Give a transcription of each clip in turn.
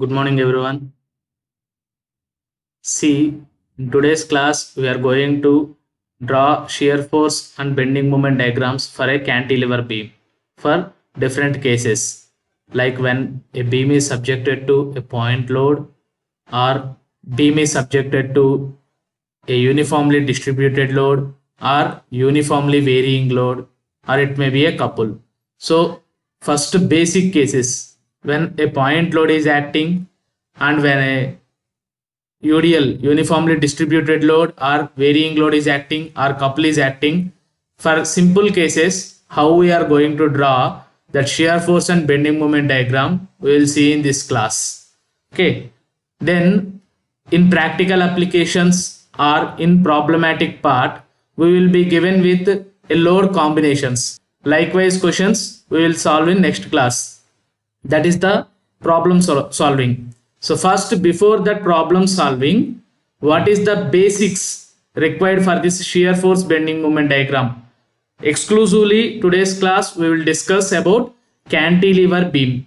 Good morning, everyone. See, in today's class, we are going to draw shear force and bending moment diagrams for a cantilever beam for different cases, like when a beam is subjected to a point load or beam is subjected to a uniformly distributed load or uniformly varying load, or it may be a couple. So first basic cases, when a point load is acting and when a UDL uniformly distributed load or varying load is acting or couple is acting. For simple cases, how we are going to draw that shear force and bending moment diagram we will see in this class. Okay, then in practical applications or in problematic part we will be given with a load combinations. Likewise questions we will solve in next class, that is the problem solving. So first, before that problem solving, what is the basics required for this shear force bending moment diagram? Exclusively today's class we will discuss about cantilever beam.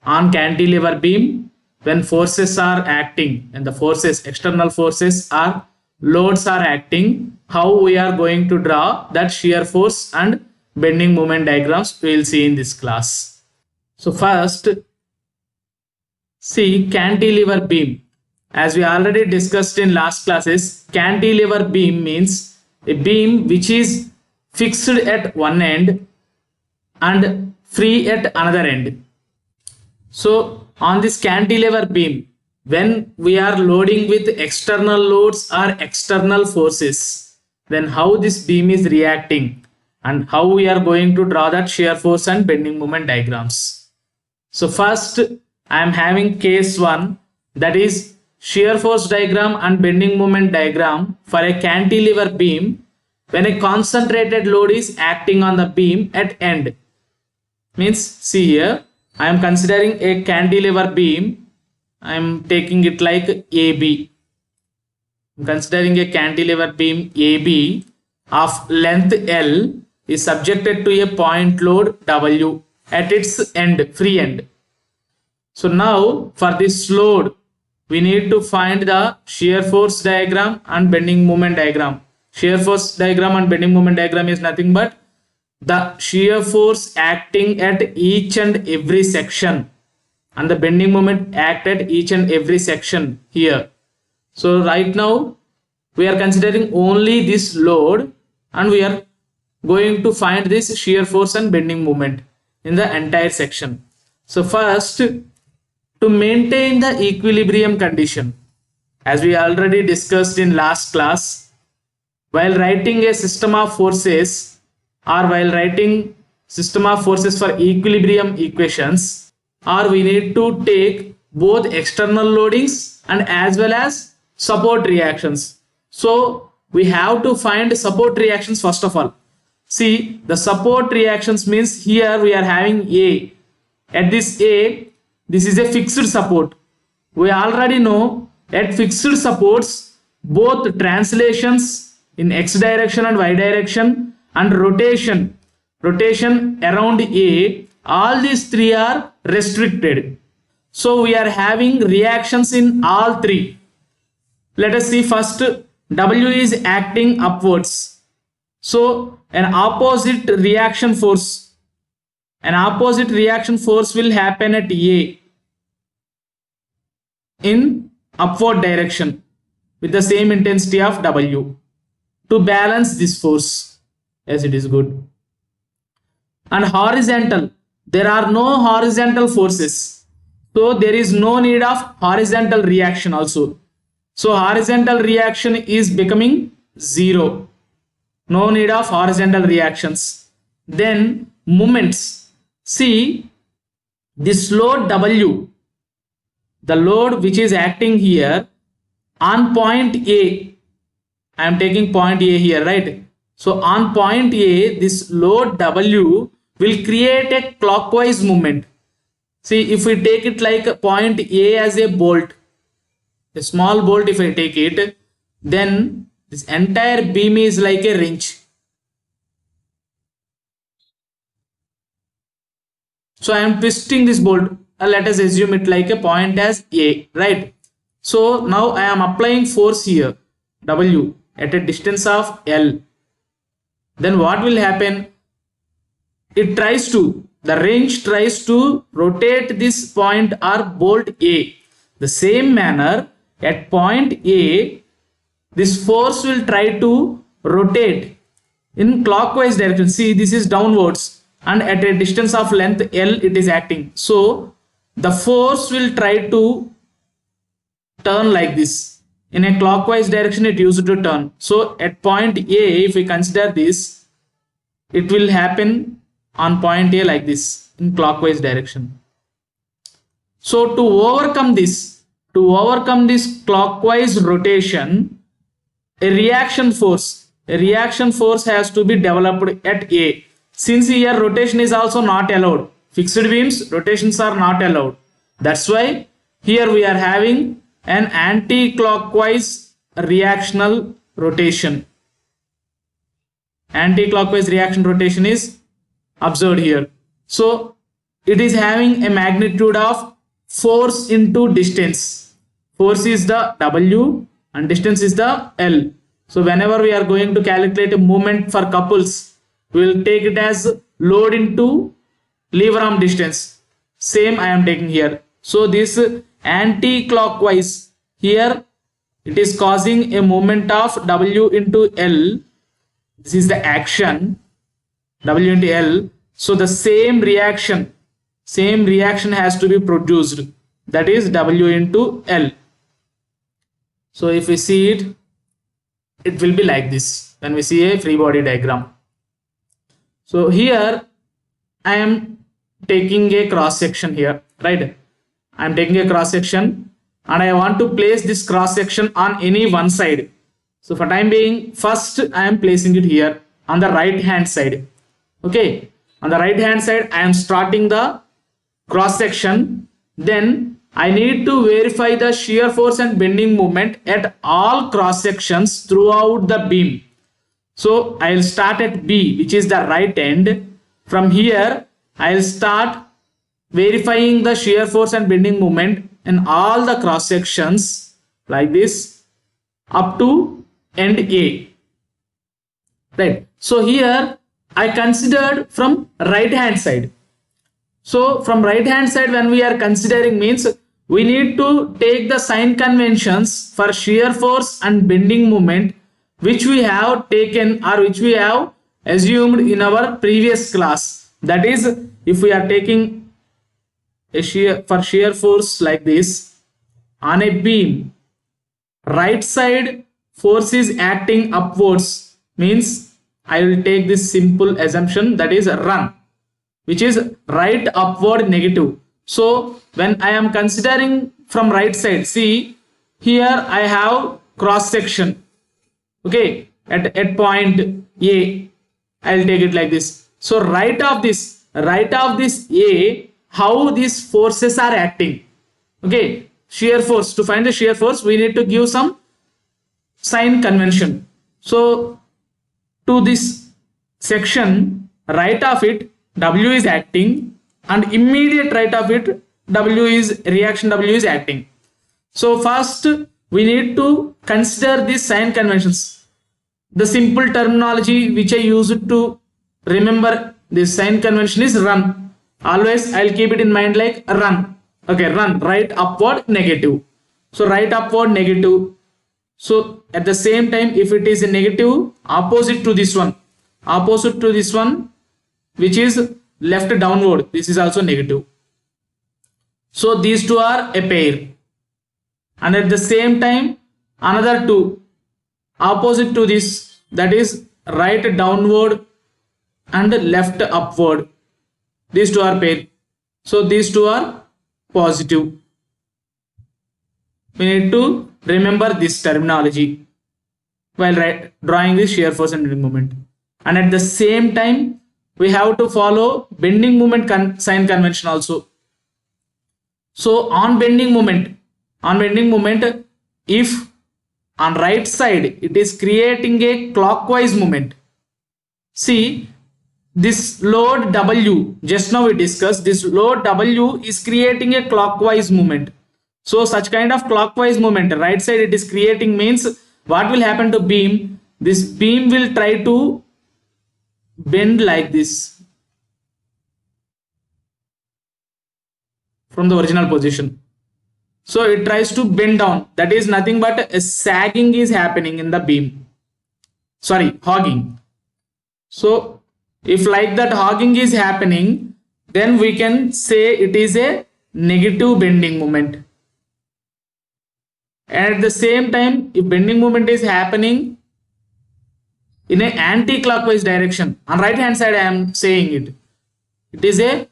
On cantilever beam, when forces are acting and the forces, external forces are loads are acting, how we are going to draw that shear force and bending moment diagrams we will see in this class. So first, see cantilever beam. As we already discussed in last classes, cantilever beam means a beam which is fixed at one end and free at another end. So on this cantilever beam, when we are loading with external loads or external forces, then how this beam is reacting and how we are going to draw that shear force and bending moment diagrams. So first I am having case 1, that is shear force diagram and bending moment diagram for a cantilever beam when a concentrated load is acting on the beam at end. Means see here, I am considering a cantilever beam. I am taking it like AB. I am considering a cantilever beam AB of length L is subjected to a point load W at its end, free end. So now for this load, we need to find the shear force diagram and bending moment diagram. Shear force diagram and bending moment diagram is nothing but the shear force acting at each and every section and the bending moment act at each and every section here. So right now we are considering only this load and we are going to find this shear force and bending moment in the entire section. So first, to maintain the equilibrium condition, as we already discussed in last class, while writing a system of forces or while writing system of forces for equilibrium equations, or we need to take both external loadings and as well as support reactions. So we have to find support reactions first of all. See, the support reactions means here we are having A. At this A, this is a fixed support. We already know at fixed supports, both translations in x direction and y direction and rotation around A, all these three are restricted. So we are having reactions in all three. Let us see first, W is acting upwards. So an opposite reaction force will happen at A in upward direction with the same intensity of W to balance this force. Yes, it is good. And horizontal, there are no horizontal forces, so there is no need of horizontal reaction also. So horizontal reaction is becoming 0. No need of horizontal reactions. Then moments. See, this load W, the load which is acting here on point A, I am taking point A here, right? So on point A, this load W will create a clockwise movement. See, if we take it like point A as a bolt, a small bolt, if I take it, then this entire beam is like a wrench. So I am twisting this bolt. let us assume it like a point as A, right? So now I am applying force here, W, at a distance of L. Then what will happen? The wrench tries to rotate this point or bolt A. The same manner, at point A, this force will try to rotate in clockwise direction. See, this is downwards, and at a distance of length L it is acting. So the force will try to turn like this. In a clockwise direction it used to turn. So at point A, if we consider this, it will happen on point A like this in clockwise direction. So to overcome this clockwise rotation, a reaction force has to be developed at A. Since here rotation is also not allowed, fixed beams rotations are not allowed. That's why here we are having an anti-clockwise reactional rotation. Anti-clockwise reaction rotation is observed here. So it is having a magnitude of force into distance. Force is the W and distance is the L. So whenever we are going to calculate a moment for couples, we will take it as load into lever arm distance. Same I am taking here. So this anti-clockwise, here it is causing a moment of W into L. This is the action, W into L. So the same reaction has to be produced, that is W into L. So if we see it, it will be like this when we see a free body diagram. So here I am taking a cross section here, right? I am taking a cross section and I want to place this cross section on any one side. So for time being, first I am placing it here on the right hand side. Okay, on the right hand side I am starting the cross section. Then I need to verify the shear force and bending moment at all cross sections throughout the beam. So I will start at B, which is the right end. From here I will start verifying the shear force and bending moment in all the cross sections like this up to end A, right? So here I considered from right hand side. So from right hand side, when we are considering, means we need to take the sign conventions for shear force and bending moment which we have taken or which we have assumed in our previous class. That is, if we are taking a shear force like this on a beam, right side force is acting upwards, means I will take this simple assumption, that is run, which is right upward negative. So when I am considering from right side, see here I have cross section, okay, at point A, I will take it like this. So right of this A, how these forces are acting, okay, shear force, to find the shear force we need to give some sign convention. So to this section, right of it W is acting, and immediate right of it reaction W is acting. So first we need to consider these sign conventions. The simple terminology which I use to remember this sign convention is run. Always I'll keep it in mind like run. Okay, run, right upward negative. So right upward negative. So at the same time, if it is a negative, opposite to this one, which is left downward, this is also negative. So these two are a pair. And at the same time, another two opposite to this, that is right downward and left upward. These two are pair. So these two are positive. We need to remember this terminology while drawing this shear force and bending moment. And at the same time, we have to follow bending moment sign convention also. So on bending moment, if on right side it is creating a clockwise movement, see this load W, just now we discussed, this load W is creating a clockwise movement. So such kind of clockwise movement, right side it is creating, means what will happen to beam? This beam will try to bend like this from the original position. So it tries to bend down. That is nothing but a sagging is happening in the beam. Sorry, hogging. So if like that hogging is happening, then we can say it is a negative bending moment. And at the same time, if bending moment is happening in an anti-clockwise direction, on right hand side I am saying it is a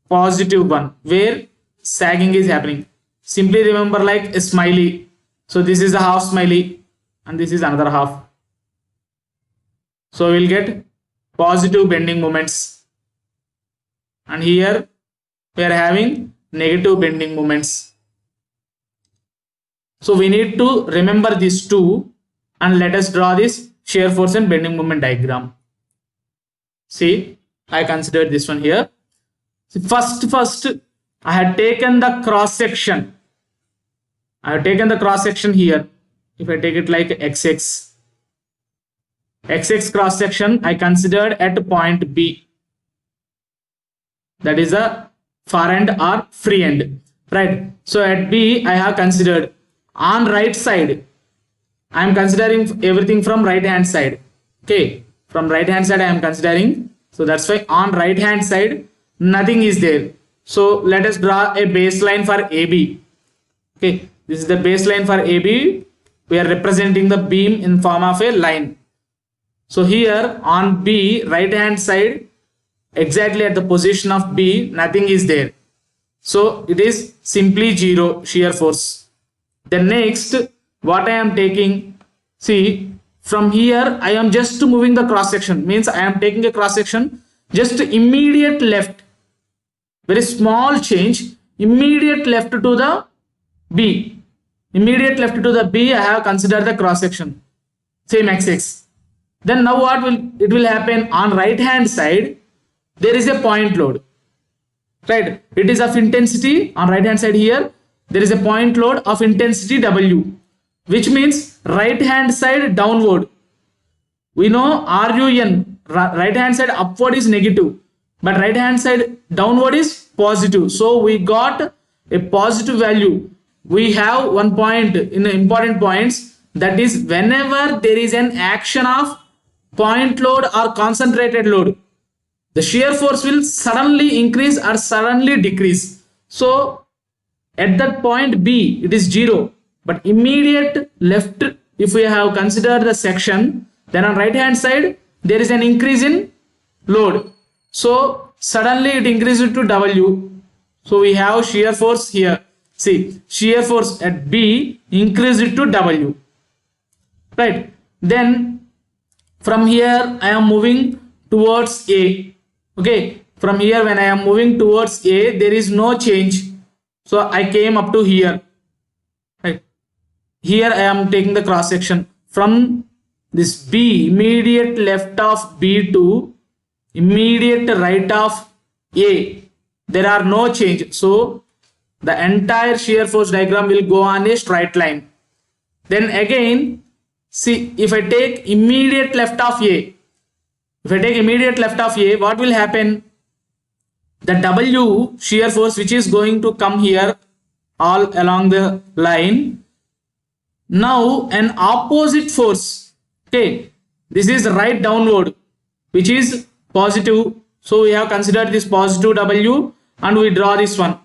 positive one where sagging is happening. Simply remember like a smiley. So this is a half smiley and this is another half. So we'll get positive bending moments, and here we are having negative bending moments. So we need to remember these two, and let us draw this shear force and bending moment diagram. See, I considered this one here. First I had taken the cross section. I have taken the cross section here. If I take it like XX cross section, I considered at point B, that is the far end or free end, right? So at B I have considered. On right side I am considering everything from right hand side. Okay, from right hand side I am considering. So that's why on right hand side nothing is there. So let us draw a baseline for AB. Okay, this is the baseline for AB. We are representing the beam in form of a line. So here on B, right hand side, exactly at the position of B, nothing is there. So it is simply zero shear force. Then next, what I am taking, see, from here I am just moving the cross section, means I am taking a cross section, just immediate left, very small change, immediate left to the B. Immediate left to the B, I have considered the cross section, same XX. Then now what will happen? On right hand side there is a point load, right? It is of intensity. On right hand side here there is a point load of intensity W, which means right hand side downward. We know RUN, right hand side upward is negative, but right hand side downward is positive. So we got a positive value. We have one point in the important points, that is whenever there is an action of point load or concentrated load, the shear force will suddenly increase or suddenly decrease. So at that point B it is 0, but immediate left, if we have considered the section, then on right hand side there is an increase in load. So suddenly it increases to W. So we have shear force here. See, shear force at B increased to W, right? Then from here I am moving towards A. Okay, from here when I am moving towards A, there is no change. So I came up to here, right? Here I am taking the cross section from this B, immediate left of B to immediate right of A. There are no change. So the entire shear force diagram will go on a straight line. Then again, see, if I take immediate left of A, what will happen? The W shear force which is going to come here all along the line. Now an opposite force, okay, this is right downward, which is positive. So we have considered this positive W and we draw this one.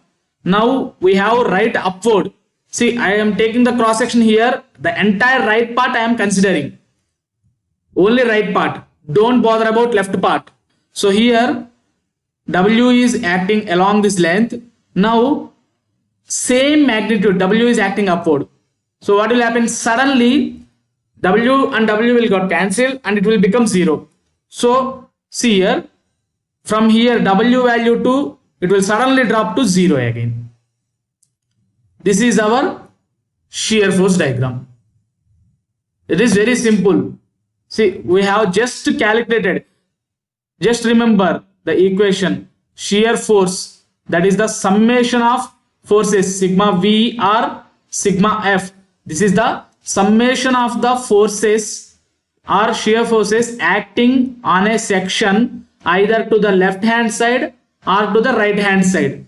Now we have right upward. See, I am taking the cross section here. The entire right part I am considering. Only right part. Don't bother about left part. So here W is acting along this length. Now same magnitude, W is acting upward. So what will happen? Suddenly W and W will get cancelled and it will become 0. So see here, from here W value to, it will suddenly drop to 0 again. This is our shear force diagram. It is very simple. See, we have just calculated Just remember the equation shear force, that is the summation of forces sigma V or sigma F. This is the summation of the forces or shear forces acting on a section either to the left hand side or to the right hand side.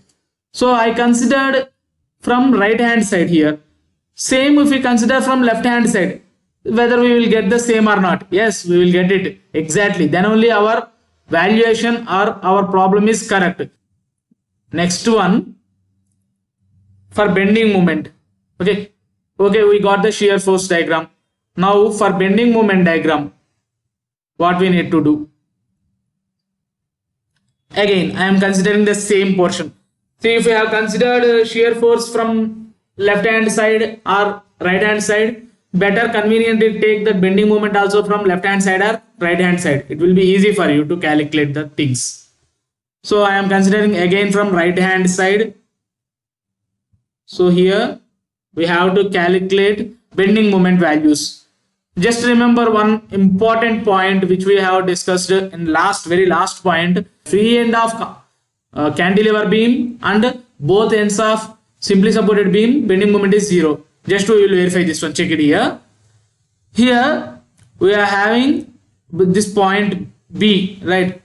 So I considered from right hand side here. Same if we consider from left hand side, whether we will get the same or not. Yes, we will get it exactly. Then only our valuation or our problem is correct. Next one, for bending moment. Okay, we got the shear force diagram. Now for bending moment diagram, what we need to do? Again, I am considering the same portion. See, if we have considered shear force from left hand side or right hand side, better conveniently take the bending moment also from left hand side or right hand side. It will be easy for you to calculate the things. So I am considering again from right hand side. So here we have to calculate bending moment values. Just remember one important point which we have discussed in very last point. Free end of cantilever beam and both ends of simply supported beam, bending moment is 0. Just we will verify this one. Check it here. Here we are having this point B, right?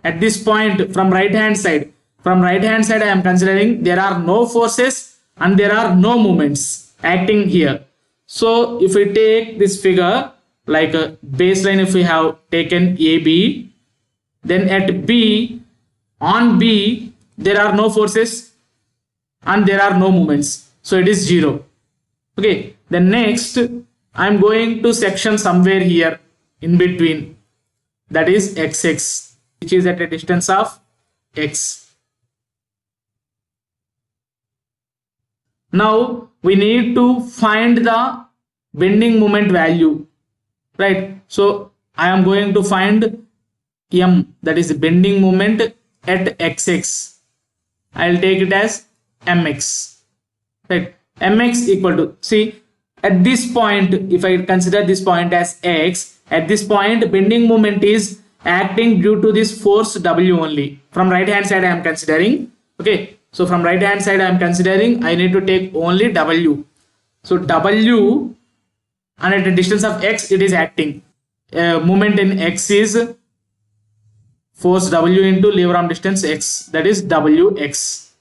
At this point from right hand side, I am considering there are no forces and there are no moments acting here. So if we take this figure like a baseline, if we have taken AB, then at B, on B, there are no forces and there are no moments. So it is 0. Okay, then next I am going to section somewhere here in between, that is XX, which is at a distance of X. Now we need to find the bending moment value, right? So I am going to find M, that is bending moment at XX. I'll take it as mx, right? Mx equal to, see, at this point, if I consider this point as x, at this point bending moment is acting due to this force W only. From right hand side I am considering, okay, so from right hand side I am considering I need to take only W. So W, and at a distance of x it is acting. Moment in x is force W into lever arm distance x, that is Wx.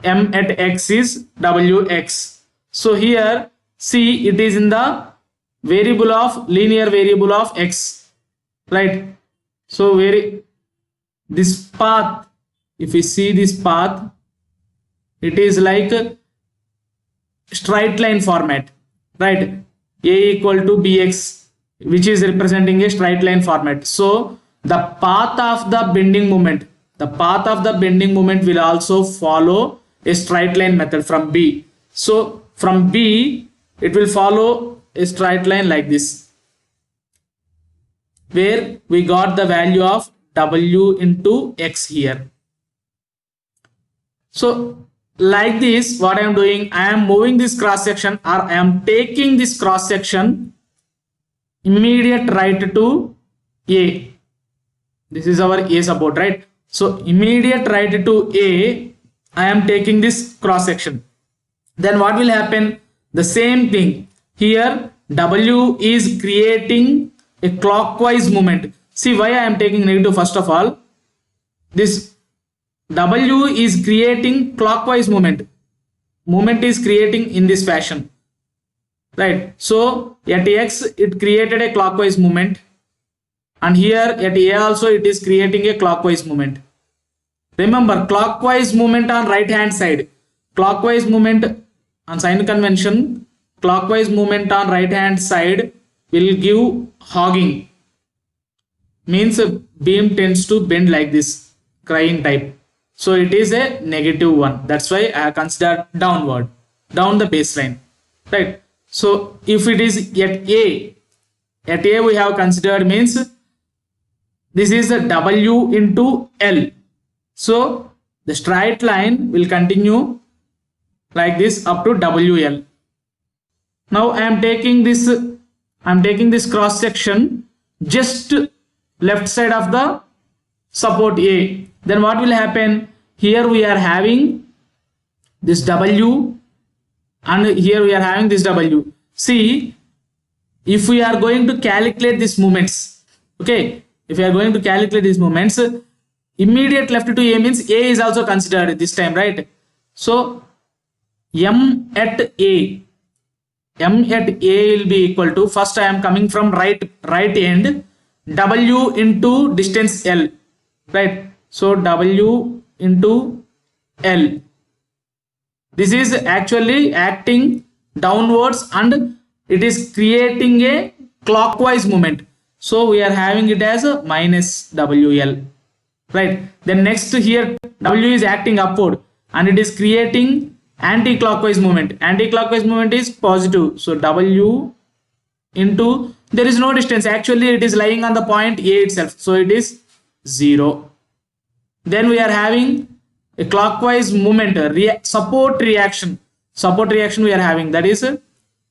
M at x is Wx. So here see, it is in the variable of linear variable of x, right? So this path, if we see this path, it is like a straight line format, right? A equal to bx, which is representing a straight line format. So the path of the bending moment will also follow a straight line method from B. So from B it will follow a straight line like this, where we got the value of W into X here. So like this, what I am doing, I am moving this cross section, or I am taking this cross section immediate right to A. This is our A support, right? So immediate right to A, I am taking this cross section. Then what will happen? The same thing here, W is creating a clockwise movement. See why I am taking negative. First of all, this W is creating clockwise movement is creating in this fashion, right? So at X it created a clockwise movement, and here at A also it is creating a clockwise movement. Remember, clockwise movement on right hand side, clockwise movement on sign convention, clockwise movement on right hand side will give hogging, means a beam tends to bend like this, crying type. So it is a negative one. That's why I consider down the baseline, right? So if it is at A we have considered, means this is a W into L. So the straight line will continue like this up to WL. Now I am taking this cross section just left side of the support A, then what will happen? Here we are having this W and here we are having this W. See, if we are going to calculate these moments, okay, if we are going to calculate these moments, immediate left to A means A is also considered this time, right? So M at A will be equal to, first I am coming from right end, W into distance L, right? So W into L. This is actually acting downwards and it is creating a clockwise movement. So we are having it as a minus WL, right? Then next here W is acting upward and it is creating anti-clockwise movement. Anti-clockwise movement is positive. So W into, there is no distance. Actually it is lying on the point A itself. So it is 0. Then we are having a clockwise movement, support reaction. Support reaction we are having, that is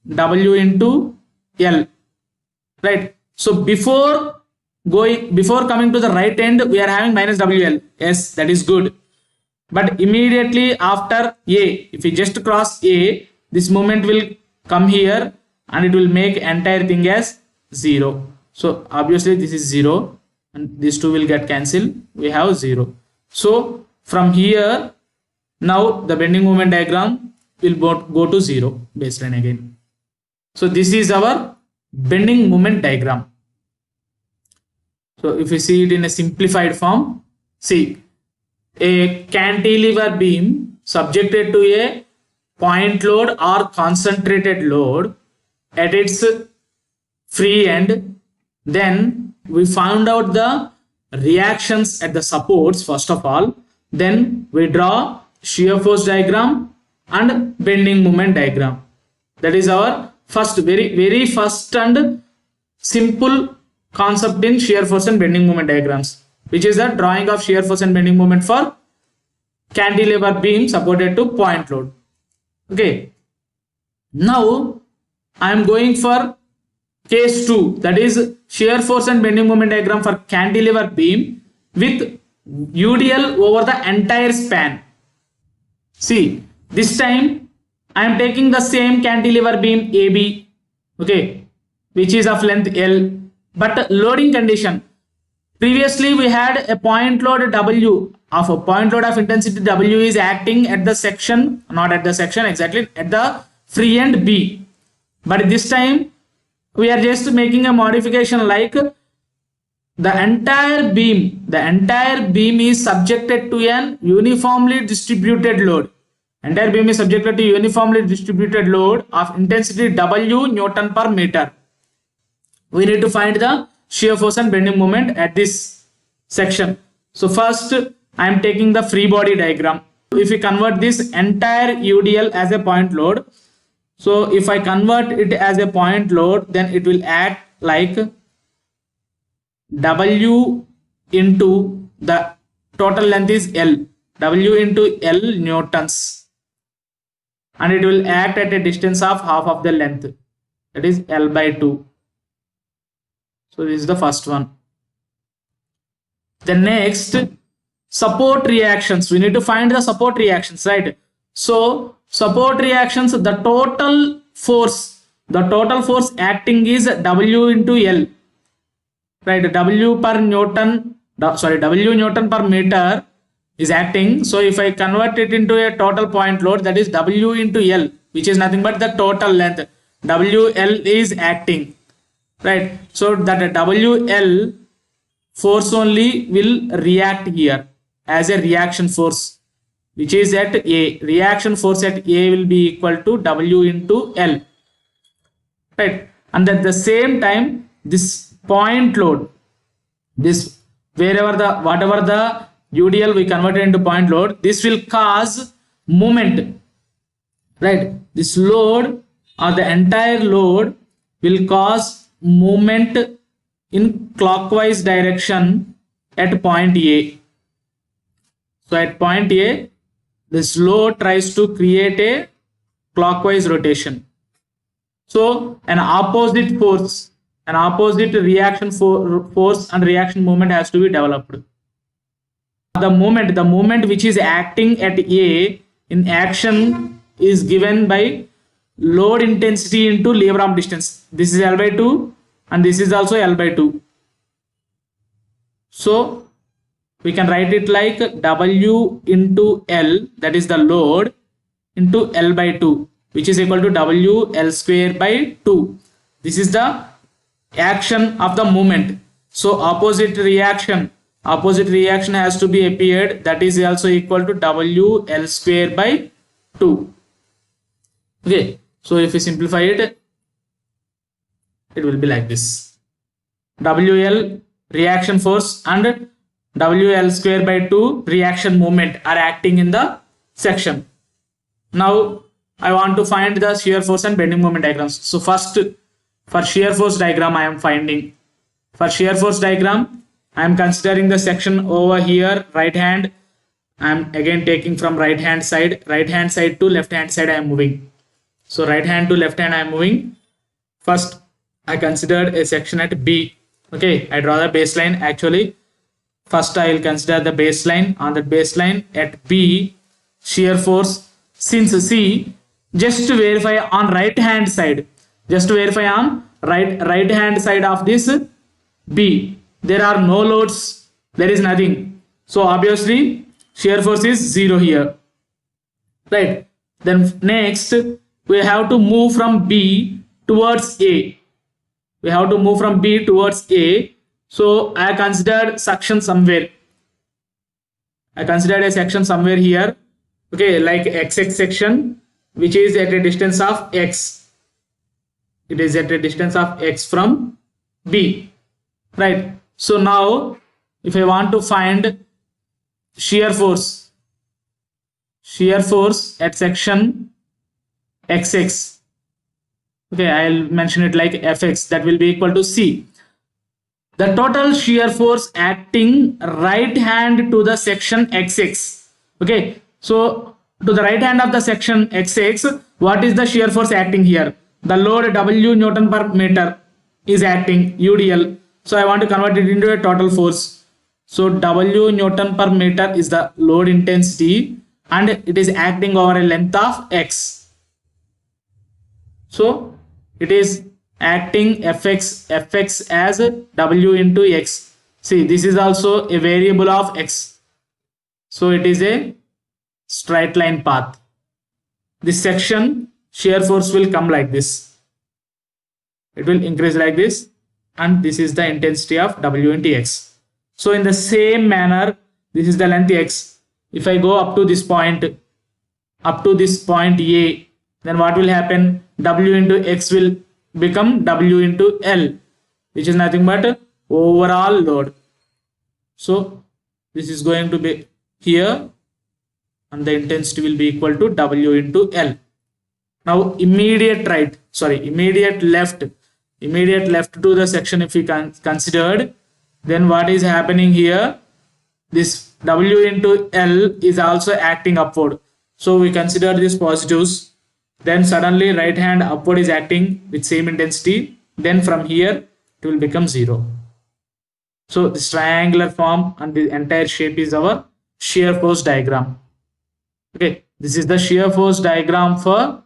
W into L, right? So before coming to the right end, we are having minus WL. Yes, that is good. But immediately after A, if we just cross A, this moment will come here and it will make entire thing as 0. So obviously this is 0 and these two will get cancelled. We have 0. So from here, now the bending moment diagram will go to 0 baseline again. So this is our bending moment diagram. So if you see it in a simplified form, see, a cantilever beam subjected to a point load or concentrated load at its free end. Then we found out the reactions at the supports first of all. Then we draw shear force diagram and bending moment diagram. That is our first, very first and simple concept in shear force and bending moment diagrams, which is the drawing of shear force and bending moment for cantilever beam supported to point load. Okay. Now I am going for case 2, that is shear force and bending moment diagram for cantilever beam with UDL over the entire span. See, this time I am taking the same cantilever beam AB, okay, which is of length L, but loading condition. Previously we had a point load W, of a point load of intensity W is acting at the section, not at the section exactly, at the free end B. But this time we are just making a modification, like the entire beam is subjected to an uniformly distributed load. Entire beam is subjected to uniformly distributed load of intensity W Newton per meter. We need to find the shear force and bending moment at this section. So first I am taking the free body diagram. If we convert this entire UDL as a point load, so if I convert it as a point load, then it will act like W into the total length is L, W into L newtons, and it will act at a distance of half of the length, that is L by 2. So this is the first one. The next, support reactions. We need to find the support reactions, right? So support reactions, the total force acting is W into L, right? W Newton per meter is acting. So if I convert it into a total point load, that is W into L, which is nothing but the total length. WL is acting, right? So that WL force only will react here as a reaction force, which is at A. Reaction force at A will be equal to W into L, right? And at the same time, this point load, this whatever the UDL we converted into point load, this will cause movement, right? This load or the entire load will cause movement in clockwise direction at point A. So at point A, this load tries to create a clockwise rotation. So an opposite force an opposite reaction force and reaction moment has to be developed. The moment which is acting at A in action is given by load intensity into lever arm distance. This is L by 2 and this is also L by 2. So we can write it like W into L, that is the load, into L by 2, which is equal to W L square by 2. This is the action of the moment. So opposite reaction has to be appeared, that is also equal to W L square by 2. Okay, so if we simplify it, it will be like this: WL reaction force and WL square by 2 reaction moment are acting in the section. Now I want to find the shear force and bending moment diagrams. So first, for shear force diagram I am finding. For shear force diagram, I am considering the section over here, right hand. I am again taking from right hand side to left hand side I am moving. So right hand to left hand I am moving. First I considered a section at B. Okay, I draw the baseline. Actually, first I will consider the baseline. On that baseline at B, shear force, since C, just to verify on right hand side, right hand side of this B, there are no loads, there is nothing. So obviously shear force is 0 here, right? Then next we have to move from B towards A. So I considered section somewhere. I considered a section somewhere here. Okay, like XX section, which is at a distance of X. It is at a distance of X from B, right? So now if I want to find shear force at section XX, okay, I'll mention it like Fx, that will be equal to C. The total shear force acting right hand to the section XX. Okay, so to the right hand of the section XX, what is the shear force acting here? The load W Newton per meter is acting, UDL. So I want to convert it into a total force. So W Newton per meter is the load intensity and it is acting over a length of X. So it is acting Fx as W into X. See, this is also a variable of X. So it is a straight line path. This section shear force will come like this. It will increase like this, and this is the intensity of W into X. So in the same manner, this is the length X. If I go up to this point A, then what will happen? W into X will become W into L, which is nothing but overall load. So this is going to be here, and the intensity will be equal to W into L. Now immediate left to the section if we considered, then what is happening here? This W into L is also acting upward. So we consider this positives. Then suddenly right hand upward is acting with same intensity. Then from here it will become 0. So this triangular form and the entire shape is our shear force diagram. Okay, this is the shear force diagram for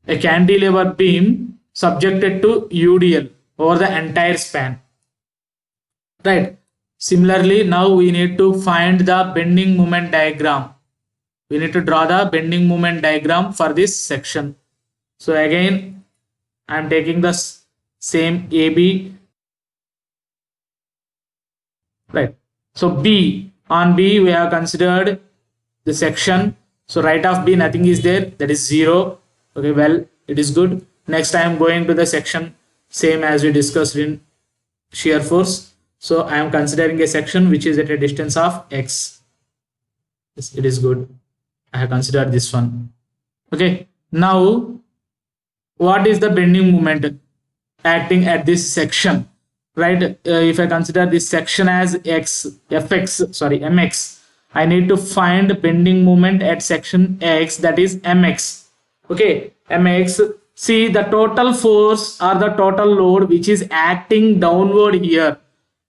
a cantilever beam subjected to UDL over the entire span. Right. Similarly, now we need to find the bending moment diagram. We need to draw the bending moment diagram for this section. So again, I am taking the same AB. Right. So on B we have considered the section. So right of B nothing is there, that is 0. Okay, well, it is good. Next I am going to the section same as we discussed in shear force. So I am considering a section which is at a distance of X. Yes, it is good. I have considered this one. Okay, now what is the bending moment acting at this section? Right, if I consider this section as mx, I need to find bending moment at section X, that is mx. Okay, mx. see the total force or the total load which is acting downward here.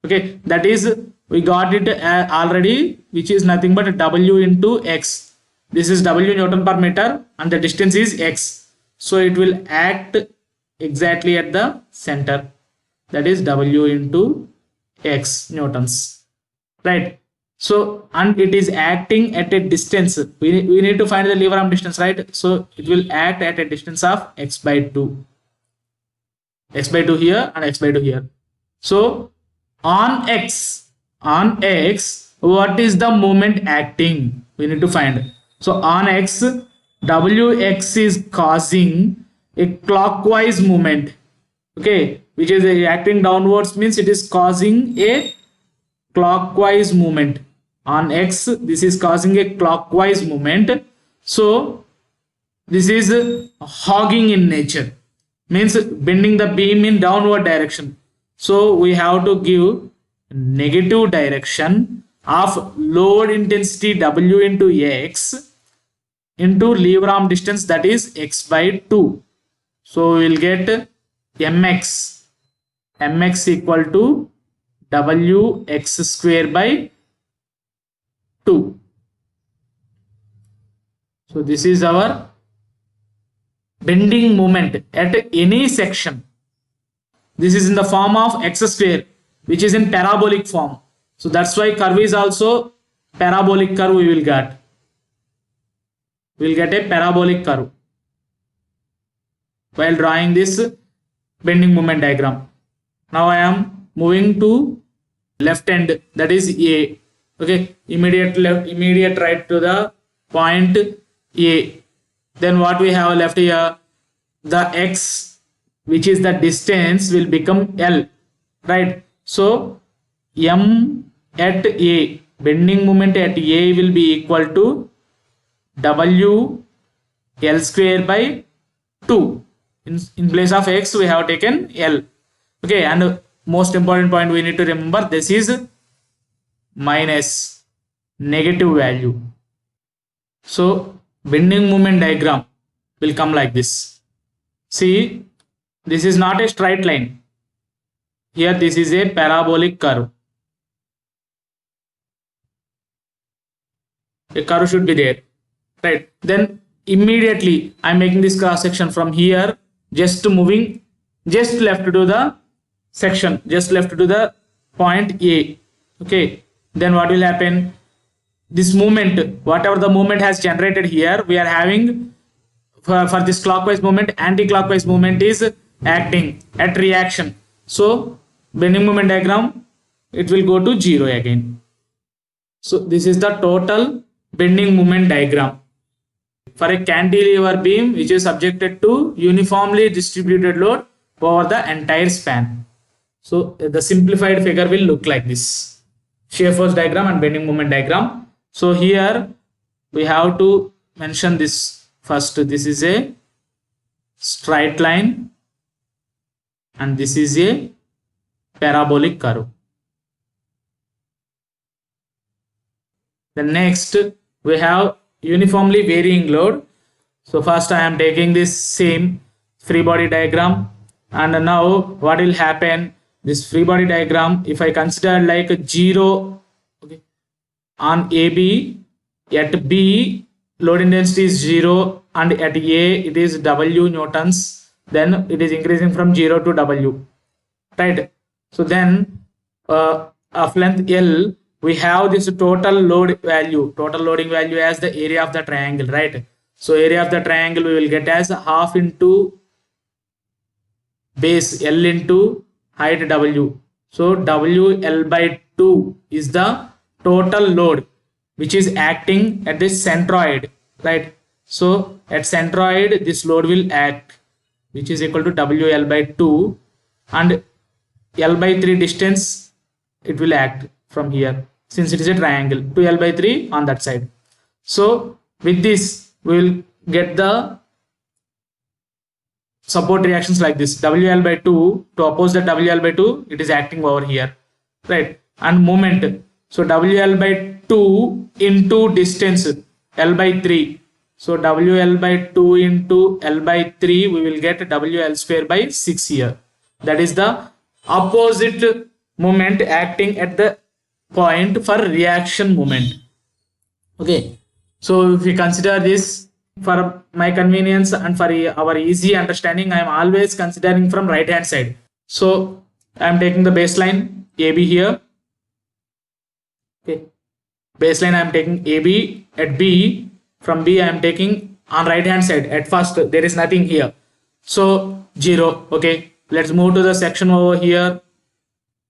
Okay, that is we got it already, which is nothing but W into X. This is W Newton per meter and the distance is X. So it will act exactly at the center. That is W into X Newtons. Right. So, and it is acting at a distance. We need to find the lever arm distance, right? So it will act at a distance of X by 2. X by 2 here and X by 2 here. So on X, what is the moment acting? We need to find. So on X, Wx is causing a clockwise movement. Okay, which is acting downwards means it is causing a clockwise movement. On X, this is causing a clockwise movement. So this is hogging in nature, means bending the beam in downward direction. So we have to give negative direction of load intensity W into X into lever arm distance, that is X by 2. So we will get mx equal to Wx square by 2. So this is our bending moment at any section. This is in the form of x square, which is in parabolic form. So that's why curve is also parabolic curve we will get. We will get a parabolic curve while drawing this bending moment diagram. Now I am moving to left end, that is A. Okay, immediate left, immediate right to the point A. Then what we have left here, the x, which is the distance, will become L, right? So M at A, bending moment at A will be equal to W L square by 2. In place of x we have taken L. Okay, and most important point we need to remember, this is minus negative value. So bending moment diagram will come like this. See, this is not a straight line. Here this is a parabolic curve. A curve should be there, right? Then immediately I am making this cross section from here, just moving just left to the section, just left to the point A. Okay, then what will happen? This movement, whatever the movement has generated here, we are having for this clockwise movement, anti-clockwise movement is acting at reaction. So bending moment diagram, it will go to 0 again. So this is the total bending moment diagram for a cantilever beam which is subjected to uniformly distributed load over the entire span. So the simplified figure will look like this: shear force diagram and bending moment diagram. So here we have to mention this first. This is a straight line and this is a parabolic curve. The next we have uniformly varying load. So first I am taking this same free body diagram, and now what will happen, this free body diagram, if I consider like 0, okay, on AB, at B load intensity is 0 and at A it is W newtons, then it is increasing from 0 to W, right? So then of length L, we have this total load value, total loading value as the area of the triangle, right? So area of the triangle we will get as half into base L into height W. So WL by 2 is the total load which is acting at this centroid, right? So at centroid this load will act, which is equal to WL by 2, and L by 3 distance it will act from here, since it is a triangle, to L by 3 on that side. So with this we will get the support reactions like this: WL by 2, to oppose the WL by 2 it is acting over here, right? And moment, so WL by 2 into distance L by 3, So WL by 2 into L by 3, we will get WL square by 6 here. That is the opposite moment acting at the point for reaction moment. Okay, so if we consider this for my convenience and for our easy understanding, I am always considering from right hand side. So I am taking the baseline AB here. Okay, baseline I am taking AB at B. From B I am taking on right hand side. At first there is nothing here, so 0. Okay, let's move to the section over here,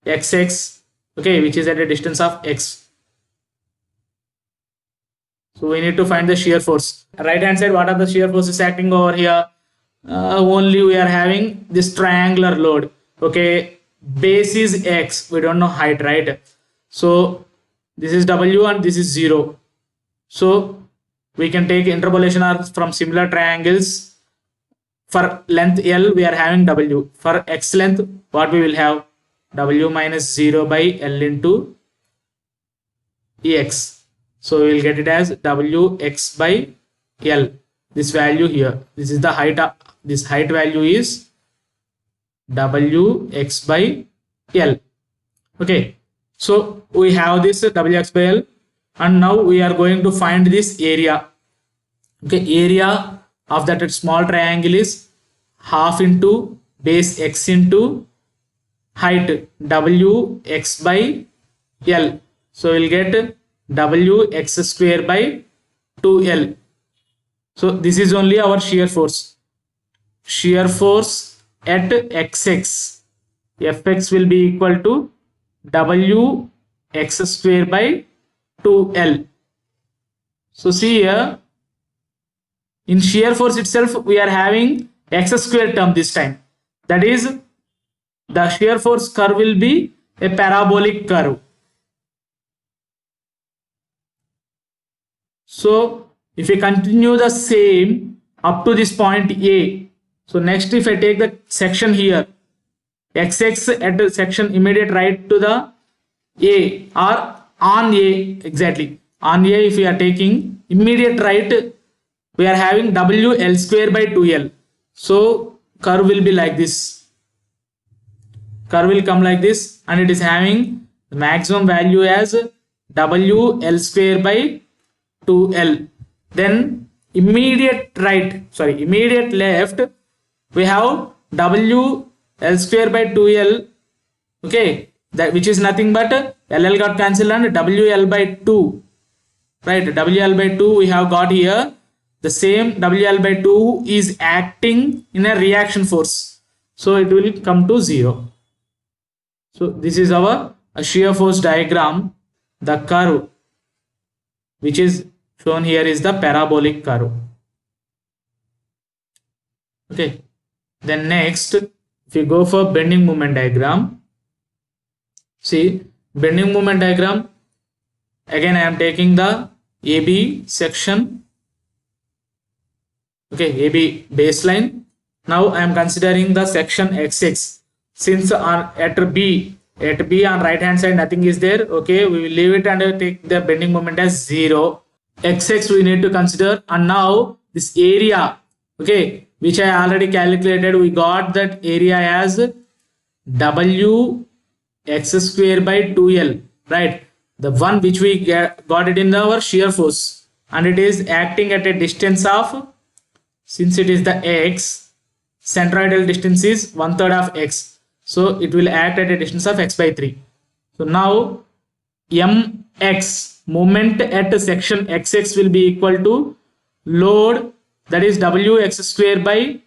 XX. Okay, which is at a distance of X. So we need to find the shear force. Right hand side, what are the shear forces acting over here? Only we are having this triangular load. Okay, base is X. We don't know height, right? So this is W and this is 0. So we can take interpolation from similar triangles. For length L, we are having W. For X length, what we will have? W minus 0 by L into EX. So we will get it as Wx by L. This value here. This is the height. This height value is Wx by L. Okay. So we have this Wx by L, and now we are going to find this area. Okay, area of that small triangle is half into base x into height Wx by L. So we'll get Wx square by 2L. So this is only our shear force. Shear force at Xx. Fx will be equal to Wx square by 2L. So see here, in shear force itself, we are having x square term this time. That is, the shear force curve will be a parabolic curve. So if we continue the same up to this point A, so next if I take the section here, XX at the section immediate right to the A, or on A, exactly on A, if we are taking immediate right, we are having WL square by 2L. So curve will be like this. Curve will come like this, and it is having the maximum value as WL square by 2L. Then immediate left, we have WL square by 2L. Okay, that which is nothing but LL got cancelled and WL by 2. Right, WL by 2 we have got here. The same WL by 2 is acting in a reaction force. So it will come to 0. So this is our shear force diagram. The curve which is shown here is the parabolic curve. Okay. Then next, if we go for bending moment diagram, see bending moment diagram. Again, I am taking the AB section. Okay, AB baseline. Now I am considering the section XX. Since at B on right hand side nothing is there. Okay, we will leave it and take the bending moment as 0. XX we need to consider, and now this area, okay, which I already calculated, we got that area as Wx square by 2L, right? The one which we got it in our shear force, and it is acting at a distance of, since it is the X, centroidal distance is 1/3 of X, so it will act at a distance of X by 3. So now Mx, moment at section XX, will be equal to load, that is Wx square by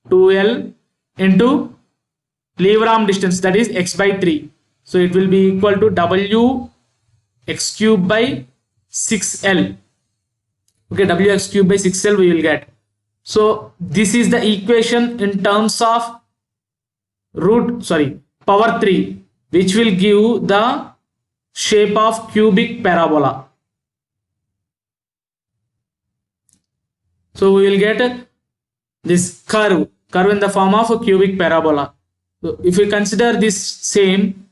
2L into lever arm distance, that is X by 3. So it will be equal to Wx cube by 6L. Okay, Wx cube by 6L we will get. So this is the equation in terms of power 3, which will give the shape of cubic parabola. So we will get this curve in the form of a cubic parabola. So if we consider this same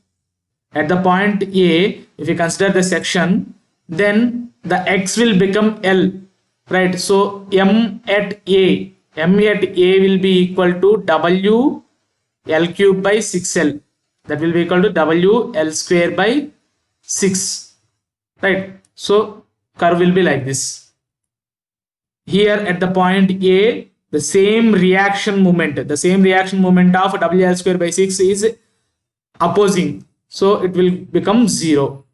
at the point A, if we consider the section, then the X will become L. right? So M at A will be equal to W L cube by 6L. That will be equal to W L square by 6, right? So curve will be like this. Here at the point A, the same reaction moment of W L square by 6 is opposing. So it will become 0.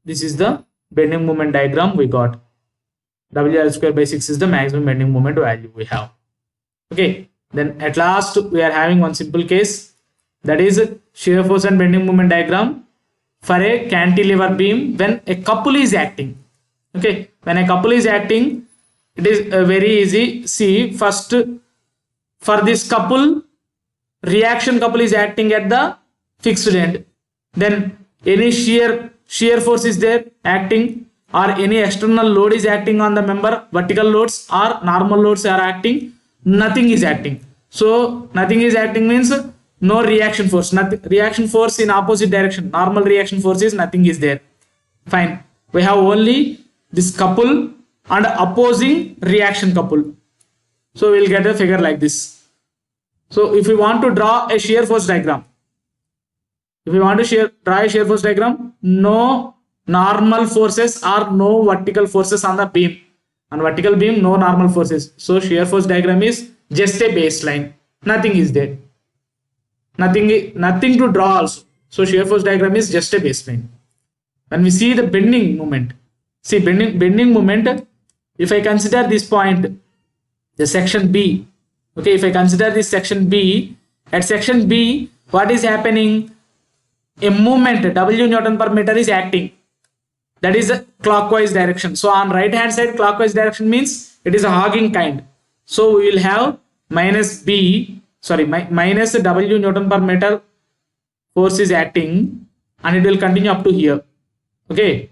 This is the bending moment diagram we got. WL square by 6 is the maximum bending moment value we have. Okay, then at last we are having one simple case, that is shear force and bending moment diagram for a cantilever beam when a couple is acting. Okay, when a couple is acting, it is very easy. See, first for this couple, reaction couple is acting at the fixed end, then any shear force is there acting, or any external load is acting on the member, vertical loads or normal loads are acting, nothing is acting. So nothing is acting means no reaction force, nothing, reaction force in opposite direction, normal reaction force is nothing is there. Fine, we have only this couple and opposing reaction couple. So we'll get a figure like this. So if we want to draw a shear force diagram, draw a shear force diagram, no normal forces or no vertical forces on the beam. On vertical beam, no normal forces. So shear force diagram is just a baseline. Nothing is there. Nothing to draw also. So shear force diagram is just a baseline. When we see the bending moment, see bending moment, if I consider this point, the section B, okay, if I consider this section B, at section B, what is happening? A moment W Newton per meter is acting. That is a clockwise direction. So on right hand side, clockwise direction means it is a hogging kind. So we will have minus W Newton per meter force is acting, and it will continue up to here. Okay.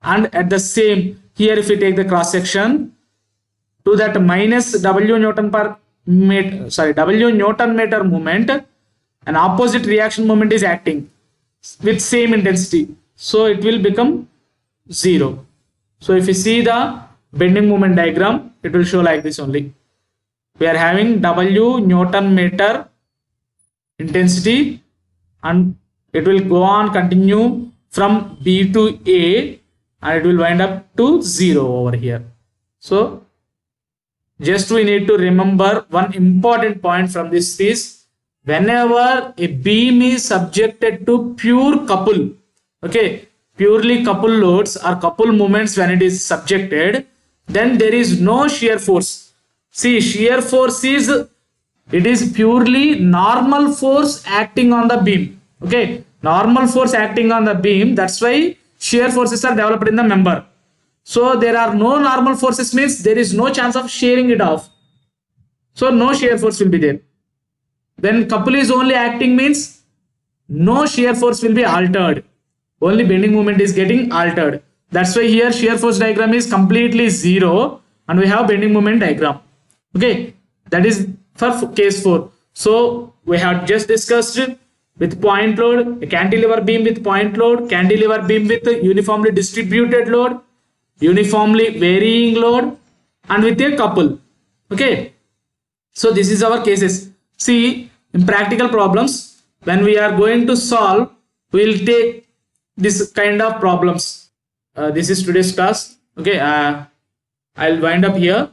And at the same, here if we take the cross section, to that minus W Newton meter moment, an opposite reaction moment is acting with same intensity. So it will become 0. So if you see the bending moment diagram, it will show like this only. We are having W Newton meter intensity, and it will go on continue from B to A, and it will wind up to 0 over here. So just we need to remember one important point from this is, whenever a beam is subjected to pure couple, okay, purely couple loads or couple moments, when it is subjected, then there is no shear force. See, shear force is, it is purely normal force acting on the beam. Okay, normal force acting on the beam, that's why shear forces are developed in the member. So there are no normal forces means there is no chance of shearing it off. So no shear force will be there. When couple is only acting means no shear force will be altered. Only bending moment is getting altered. That's why here shear force diagram is completely 0 and we have bending moment diagram. Okay, that is for case 4. So we have just discussed with point load, a cantilever beam with point load, cantilever beam with uniformly distributed load, uniformly varying load, and with a couple. Okay, so this is our cases. See, in practical problems, when we are going to solve, we will take this kind of problems. This is today's class. Okay, I'll wind up here.